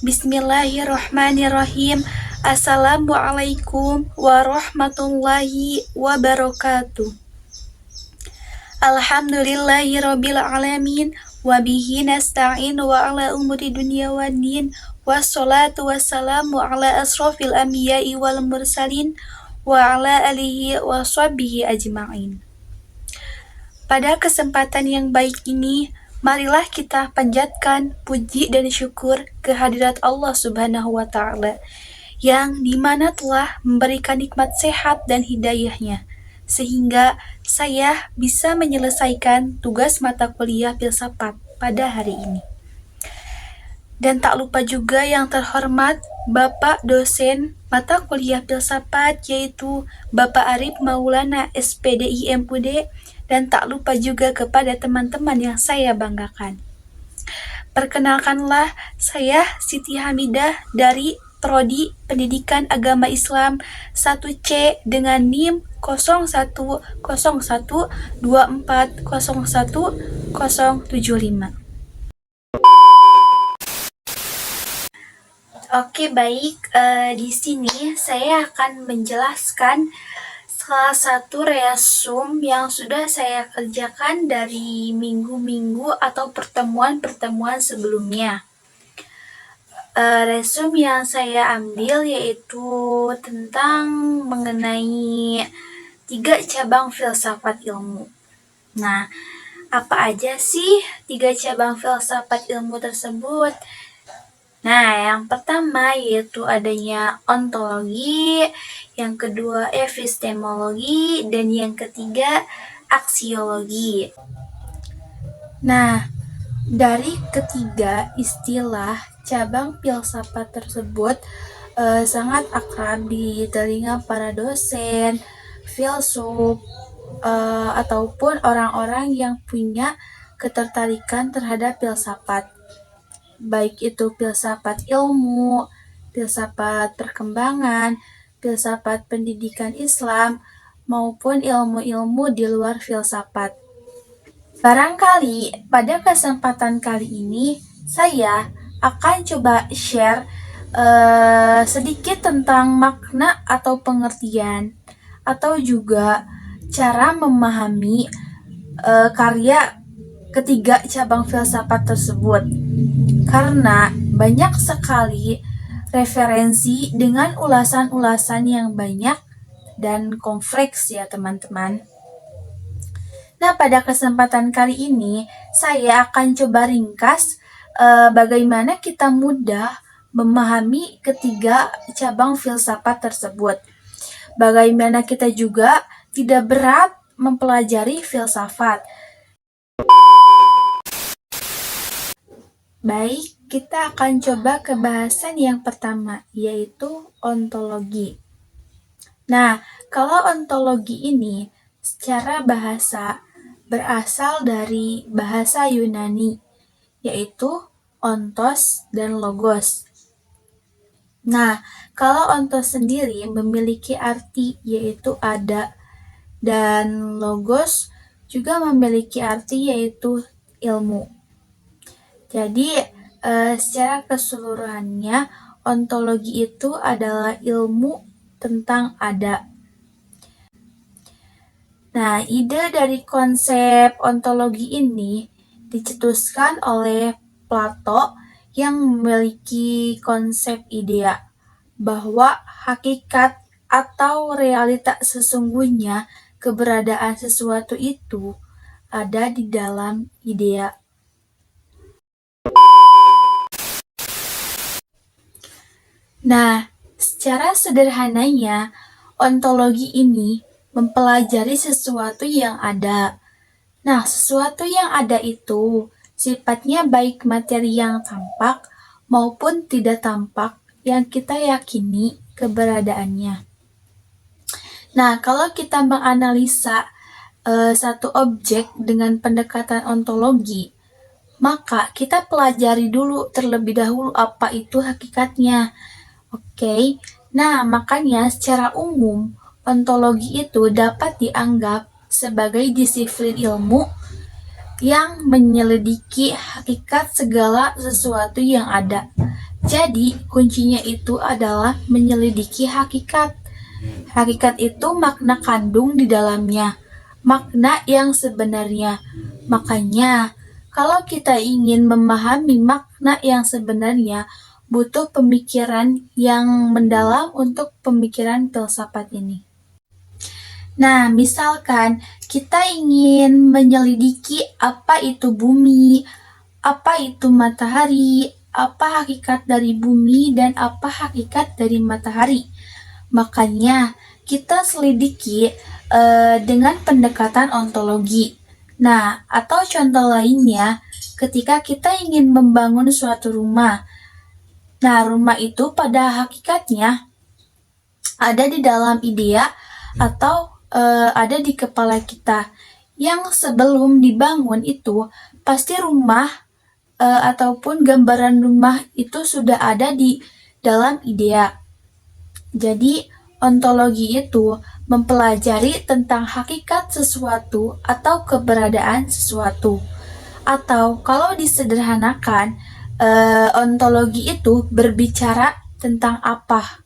Bismillahirrahmanirrahim. Assalamualaikum warahmatullahi wabarakatuh. Alhamdulillahirabbil alamin wa bihi nasta'in wa ala umuri dunya waddin wassalatu wassalamu ala asrofil anbiya'i wal mursalin wa ala alihi wa sahbihi ajma'in. Pada kesempatan yang baik ini, marilah kita panjatkan puji dan syukur kehadirat Allah Subhanahu wa Ta'ala, yang dimana telah memberikan nikmat sehat dan hidayahnya, sehingga saya bisa menyelesaikan tugas mata kuliah filsafat pada hari ini. Dan tak lupa juga yang terhormat Bapak dosen mata kuliah filsafat, yaitu Bapak Arif Maulana SPDI MUD, dan tak lupa juga kepada teman-teman yang saya banggakan. Perkenalkanlah, saya Siti Hamidah dari Prodi Pendidikan Agama Islam 1C dengan NIM 011124011075. Oke, baik. Di sini saya akan menjelaskan salah satu resum yang sudah saya kerjakan dari minggu-minggu atau pertemuan-pertemuan sebelumnya. Resum yang saya ambil yaitu tentang mengenai 3 cabang filsafat ilmu. Nah, apa aja sih 3 cabang filsafat ilmu tersebut? Nah, yang pertama yaitu adanya ontologi, yang kedua epistemologi, dan yang ketiga aksiologi. Nah, dari ketiga istilah cabang filsafat tersebut sangat akrab di telinga para dosen, filsuf, ataupun orang-orang yang punya ketertarikan terhadap filsafat. Baik itu filsafat ilmu, filsafat perkembangan, filsafat pendidikan Islam, maupun ilmu-ilmu di luar filsafat. Barangkali pada kesempatan kali ini saya akan coba share sedikit tentang makna atau pengertian, atau juga cara memahami karya ketiga cabang filsafat tersebut. Karena banyak sekali referensi dengan ulasan-ulasan yang banyak dan kompleks ya teman-teman. Nah, pada kesempatan kali ini saya akan coba ringkas bagaimana kita mudah memahami ketiga cabang filsafat tersebut. Bagaimana kita juga tidak berat mempelajari filsafat. Baik, kita akan coba ke bahasan yang pertama, yaitu ontologi. Nah, kalau ontologi ini secara bahasa berasal dari bahasa Yunani, yaitu ontos dan logos. Nah, kalau ontos sendiri memiliki arti yaitu ada, dan logos juga memiliki arti yaitu ilmu. Jadi, secara keseluruhannya, ontologi itu adalah ilmu tentang ada. Nah, ide dari konsep ontologi ini dicetuskan oleh Plato yang memiliki konsep idea bahwa hakikat atau realita sesungguhnya keberadaan sesuatu itu ada di dalam idea. Nah, secara sederhananya, ontologi ini mempelajari sesuatu yang ada. Nah, sesuatu yang ada itu sifatnya baik materi yang tampak maupun tidak tampak yang kita yakini keberadaannya. Nah, kalau kita menganalisa satu objek dengan pendekatan ontologi, maka kita pelajari dulu terlebih dahulu apa itu hakikatnya. Oke, nah makanya secara umum ontologi itu dapat dianggap sebagai disiplin ilmu yang menyelidiki hakikat segala sesuatu yang ada, Jadi, kuncinya itu adalah menyelidiki hakikat. Hakikat itu makna kandung di dalamnya, makna yang sebenarnya. Makanya, kalau kita ingin memahami makna yang sebenarnya, butuh pemikiran yang mendalam untuk pemikiran filsafat ini. Nah, misalkan kita ingin menyelidiki apa itu bumi, apa itu matahari, apa hakikat dari bumi, dan apa hakikat dari matahari. Makanya, kita selidiki dengan pendekatan ontologi. Nah, atau contoh lainnya, ketika kita ingin membangun suatu rumah. Nah, rumah itu pada hakikatnya ada di dalam idea atau ada di kepala kita. Yang sebelum dibangun itu, pasti rumah ataupun gambaran rumah itu sudah ada di dalam idea. Jadi, ontologi itu mempelajari tentang hakikat sesuatu atau keberadaan sesuatu. Atau kalau disederhanakan, ontologi itu berbicara tentang apa.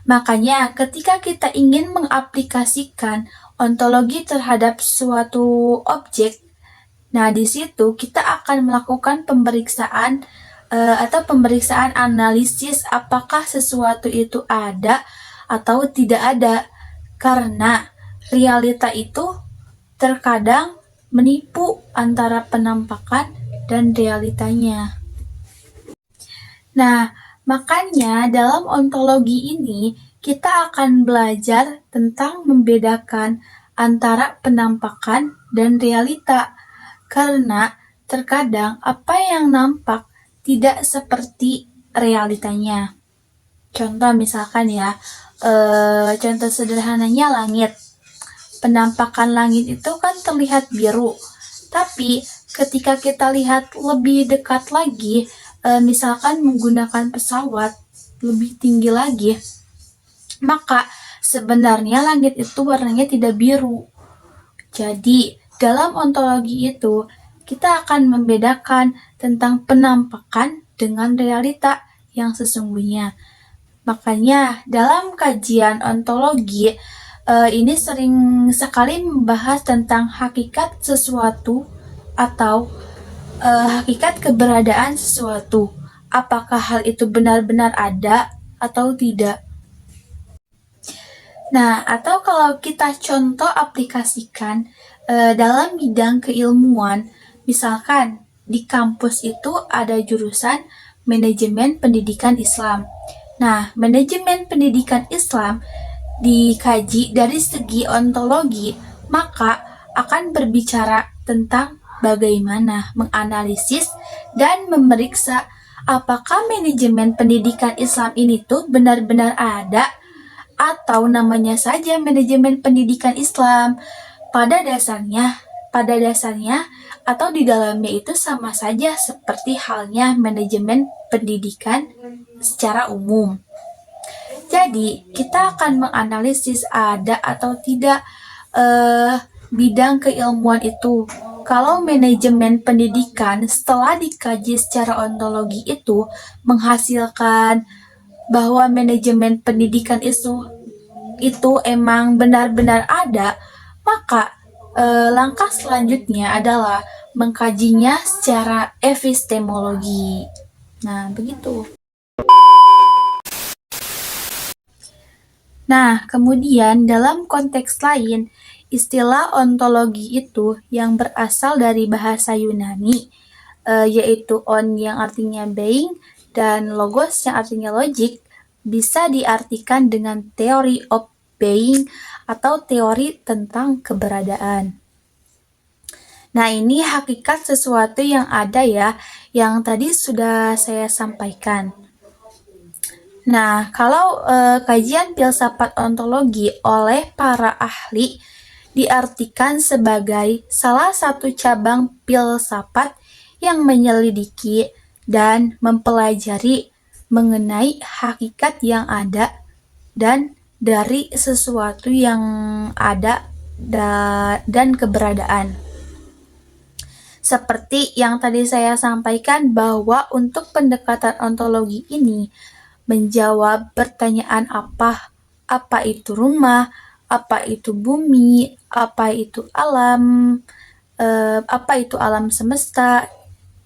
Makanya, ketika kita ingin mengaplikasikan ontologi terhadap suatu objek, nah di situ kita akan melakukan pemeriksaan atau pemeriksaan analisis apakah sesuatu itu ada atau tidak ada, karena realita itu terkadang menipu antara penampakan dan realitanya. Nah, makanya dalam ontologi ini kita akan belajar tentang membedakan antara penampakan dan realita, karena terkadang apa yang nampak tidak seperti realitanya. Contoh misalkan ya, contoh sederhananya langit. Penampakan langit itu kan terlihat biru, tapi ketika kita lihat lebih dekat lagi, misalkan menggunakan pesawat lebih tinggi lagi, maka sebenarnya langit itu warnanya tidak biru. Jadi, dalam ontologi itu, kita akan membedakan tentang penampakan dengan realita yang sesungguhnya. Makanya, dalam kajian ontologi, ini sering sekali membahas tentang hakikat sesuatu atau hakikat keberadaan sesuatu. Apakah hal itu benar-benar ada atau tidak? Nah, atau kalau kita contoh aplikasikan dalam bidang keilmuan, misalkan di kampus itu ada jurusan manajemen pendidikan Islam. Nah, manajemen pendidikan Islam dikaji dari segi ontologi, maka akan berbicara tentang bagaimana menganalisis dan memeriksa apakah manajemen pendidikan Islam ini tuh benar-benar ada atau namanya saja manajemen pendidikan Islam. Pada dasarnya atau di dalamnya itu sama saja seperti halnya manajemen pendidikan secara umum. Jadi, kita akan menganalisis ada atau tidak bidang keilmuan itu. Kalau manajemen pendidikan setelah dikaji secara ontologi itu menghasilkan bahwa manajemen pendidikan itu emang benar-benar ada, maka langkah selanjutnya adalah mengkajinya secara epistemologi. Nah, begitu. Nah, kemudian dalam konteks lain, istilah ontologi itu yang berasal dari bahasa Yunani, yaitu on yang artinya being dan logos yang artinya logic, bisa diartikan dengan theory of being atau teori tentang keberadaan. Nah, ini hakikat sesuatu yang ada ya, yang tadi sudah saya sampaikan. Nah, kalau kajian filsafat ontologi oleh para ahli diartikan sebagai salah satu cabang filsafat yang menyelidiki dan mempelajari mengenai hakikat yang ada dan dari sesuatu yang ada dan keberadaan. Seperti yang tadi saya sampaikan bahwa untuk pendekatan ontologi ini menjawab pertanyaan apa itu rumah, apa itu bumi, apa itu alam semesta,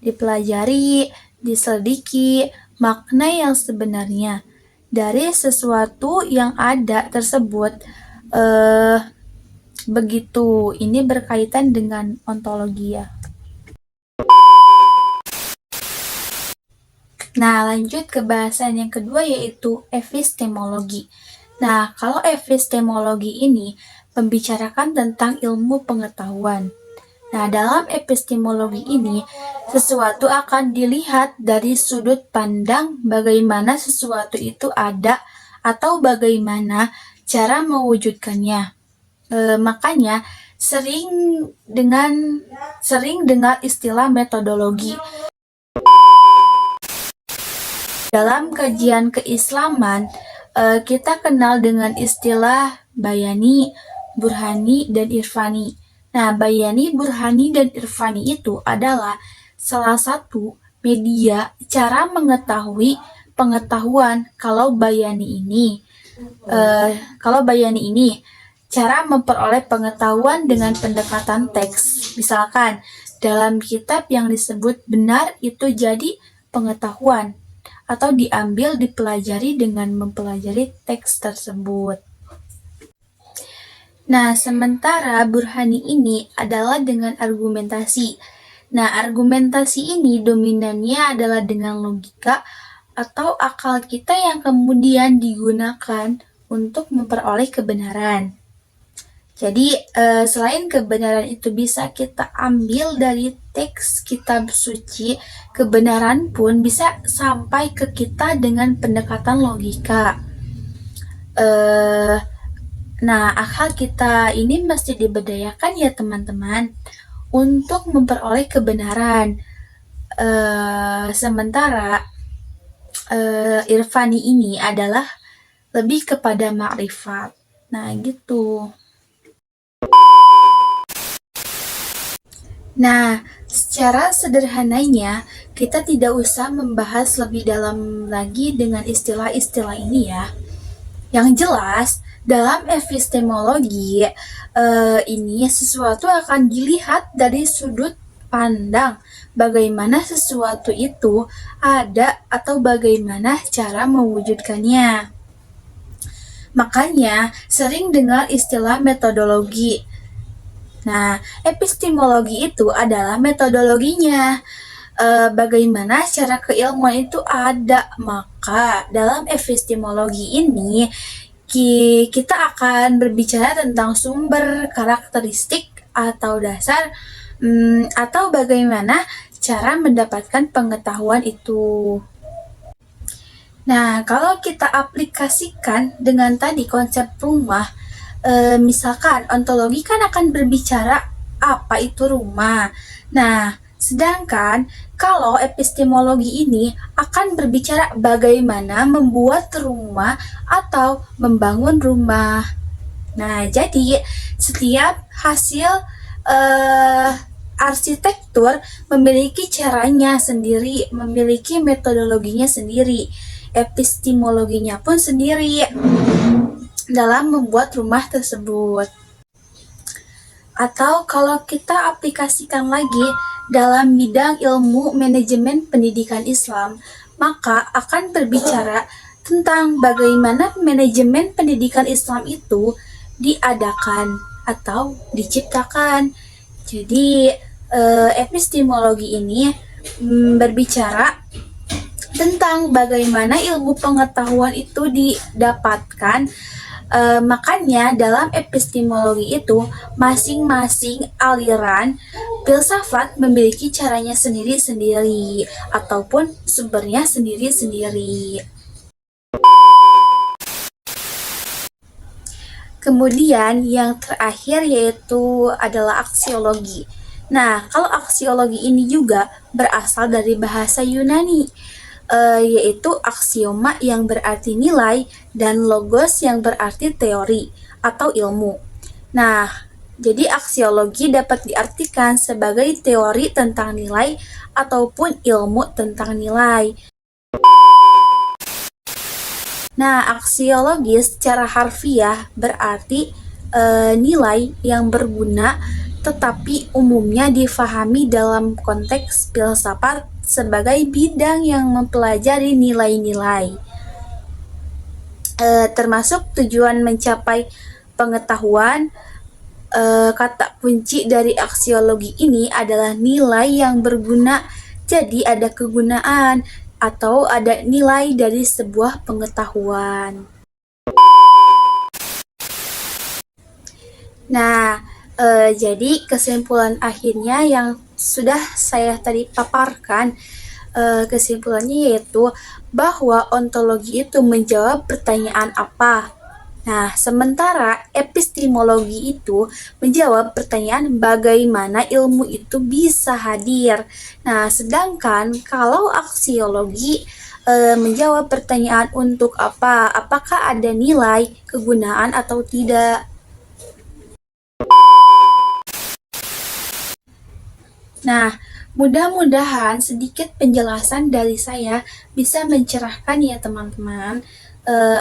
dipelajari, diselidiki makna yang sebenarnya dari sesuatu yang ada tersebut. Begitu, ini berkaitan dengan ontologi ya. Nah, lanjut ke bahasan yang kedua yaitu epistemologi. Nah, kalau epistemologi ini membicarakan tentang ilmu pengetahuan. Nah, dalam epistemologi ini, sesuatu akan dilihat dari sudut pandang bagaimana sesuatu itu ada atau bagaimana cara mewujudkannya. Makanya sering dengar istilah metodologi. Dalam kajian keislaman, kita kenal dengan istilah bayani, burhani, dan irfani. Nah, bayani, burhani, dan irfani itu adalah salah satu media cara mengetahui pengetahuan. Kalau bayani ini cara memperoleh pengetahuan dengan pendekatan teks. Misalkan dalam kitab yang disebut benar itu jadi pengetahuan atau diambil dipelajari dengan mempelajari teks tersebut. Nah, sementara burhani ini adalah dengan argumentasi. Nah, argumentasi ini dominannya adalah dengan logika atau akal kita yang kemudian digunakan untuk memperoleh kebenaran. Jadi, selain kebenaran itu bisa kita ambil dari teks kitab suci, kebenaran pun bisa sampai ke kita dengan pendekatan logika. Nah, akal kita ini mesti diberdayakan ya teman-teman untuk memperoleh kebenaran. Sementara irfani ini adalah lebih kepada makrifat. Nah, gitu. Nah, secara sederhananya, kita tidak usah membahas lebih dalam lagi dengan istilah-istilah ini ya. Yang jelas, dalam epistemologi ini sesuatu akan dilihat dari sudut pandang bagaimana sesuatu itu ada atau bagaimana cara mewujudkannya. Makanya, sering dengar istilah metodologi. Nah, epistemologi itu adalah metodologinya. Bagaimana cara keilmuan itu ada. Maka dalam epistemologi ini kita akan berbicara tentang sumber, karakteristik atau dasar atau bagaimana cara mendapatkan pengetahuan itu. Nah, kalau kita aplikasikan dengan tadi konsep rumah, misalkan ontologi kan akan berbicara apa itu rumah. Nah, sedangkan kalau epistemologi ini akan berbicara bagaimana membuat rumah atau membangun rumah. Nah, jadi setiap hasil arsitektur memiliki caranya sendiri, memiliki metodologinya sendiri, epistemologinya pun sendiri dalam membuat rumah tersebut. Atau kalau kita aplikasikan lagi dalam bidang ilmu manajemen pendidikan Islam, maka akan berbicara tentang bagaimana manajemen pendidikan Islam itu diadakan atau diciptakan. Jadi epistemologi ini berbicara tentang bagaimana ilmu pengetahuan itu didapatkan. Makanya dalam epistemologi itu masing-masing aliran filsafat memiliki caranya sendiri-sendiri ataupun sumbernya sendiri-sendiri. Kemudian yang terakhir yaitu adalah aksiologi. Nah, kalau aksiologi ini juga berasal dari bahasa Yunani, yaitu aksioma yang berarti nilai dan logos yang berarti teori atau ilmu. Nah, Jadi aksiologi dapat diartikan sebagai teori tentang nilai ataupun ilmu tentang nilai. Nah, aksiologi secara harfiah berarti nilai yang berguna tetapi umumnya difahami dalam konteks filsafat sebagai bidang yang mempelajari nilai-nilai. Termasuk tujuan mencapai pengetahuan. Kata kunci dari aksiologi ini adalah nilai yang berguna. Jadi ada kegunaan atau ada nilai dari sebuah pengetahuan. Nah, jadi kesimpulan akhirnya yang sudah saya tadi paparkan, kesimpulannya yaitu bahwa ontologi itu menjawab pertanyaan apa. Nah, sementara epistemologi itu menjawab pertanyaan bagaimana ilmu itu bisa hadir. Nah, sedangkan kalau aksiologi menjawab pertanyaan untuk apa, apakah ada nilai, kegunaan atau tidak. Nah, mudah-mudahan sedikit penjelasan dari saya bisa mencerahkan ya teman-teman,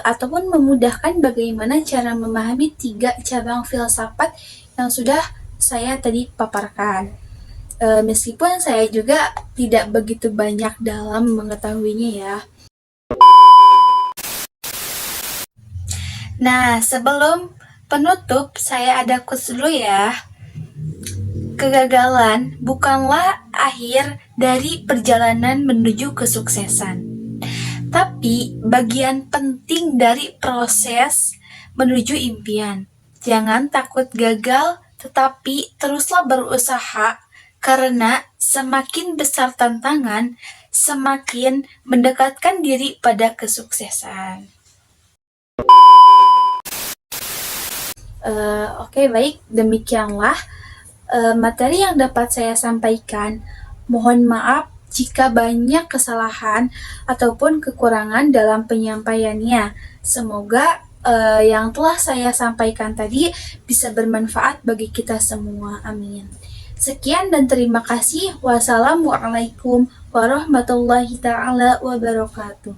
ataupun memudahkan bagaimana cara memahami 3 cabang filsafat yang sudah saya tadi paparkan. Meskipun saya juga tidak begitu banyak dalam mengetahuinya ya. Nah, sebelum penutup, saya ada quotes dulu ya. Kegagalan bukanlah akhir dari perjalanan menuju kesuksesan, tapi bagian penting dari proses menuju impian. Jangan takut gagal, tetapi teruslah berusaha, karena semakin besar tantangan, semakin mendekatkan diri pada kesuksesan. Oke, baik, demikianlah materi yang dapat saya sampaikan. Mohon maaf jika banyak kesalahan ataupun kekurangan dalam penyampaiannya. Semoga yang telah saya sampaikan tadi bisa bermanfaat bagi kita semua. Amin. Sekian dan terima kasih. Wassalamualaikum warahmatullahi taala wabarakatuh.